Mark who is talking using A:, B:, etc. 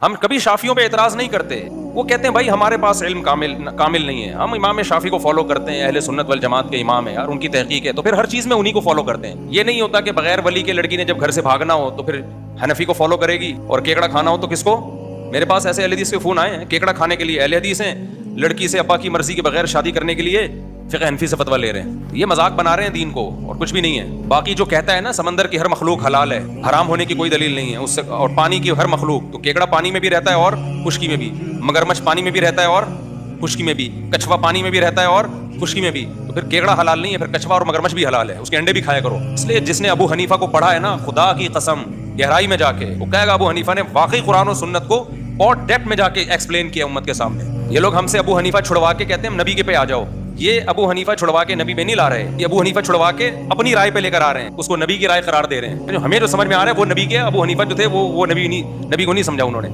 A: ہم کبھی شافیوں پہ اعتراض نہیں کرتے. وہ کہتے ہیں بھائی ہمارے پاس علم کامل نہیں ہے, ہم امام شافی کو فالو کرتے ہیں, اہل سنت والجماعت کے امام ہیں اور ان کی تحقیق ہے, تو پھر ہر چیز میں انہی کو فالو کرتے ہیں. یہ نہیں ہوتا کہ بغیر ولی کے لڑکی نے جب گھر سے بھاگنا ہو تو پھر حنفی کو فالو کرے گی, اور کیکڑا کھانا ہو تو کس کو. میرے پاس ایسے اہل حدیث کے فون آئے ہیں, کیکڑا کھانے کے لیے اہل حدیث ہیں, لڑکی سے ابا کی مرضی کے بغیر شادی کرنے کے لیے فقہ حنفی سے فتویٰ لے رہے ہیں. یہ مذاق بنا رہے ہیں دین کو, اور کچھ بھی نہیں ہے. باقی جو کہتا ہے نا سمندر کی ہر مخلوق حلال ہے, حرام ہونے کی کوئی دلیل نہیں ہے اس سے, اور پانی کی ہر مخلوق, تو کیکڑا پانی میں بھی رہتا ہے اور خشکی میں بھی, مگرمچھ پانی میں بھی رہتا ہے اور خشکی میں بھی, کچھوا پانی میں بھی رہتا ہے اور خشکی میں بھی, تو پھر کیکڑا حلال نہیں ہے, پھر کچھوا اور مگرمچھ بھی حلال ہے, اس کے انڈے بھی کھایا کرو. اس لیے جس نے ابو حنیفہ کو پڑھا ہے نا, خدا کی قسم گہرائی میں جا کے وہ کہے گا ابو حنیفہ نے واقعی قرآن و سنت کو اور ڈیپتھ میں جا کے ایکسپلین کیا امت کے سامنے. یہ لوگ ہم سے ابو حنیفہ چھڑوا کے کہتے ہیں نبی کے پہ آ جاؤ. یہ ابو حنیفہ چھڑوا کے نبی پہ نہیں لا رہے, یہ ابو حنیفہ چھڑوا کے اپنی رائے پہ لے کر آ رہے ہیں, اس کو نبی کی رائے قرار دے رہے ہیں. ہمیں جو سمجھ میں آ رہا ہے وہ نبی کے, ابو حنیفہ جو تھے وہ نبی کو نہیں سمجھا انہوں نے.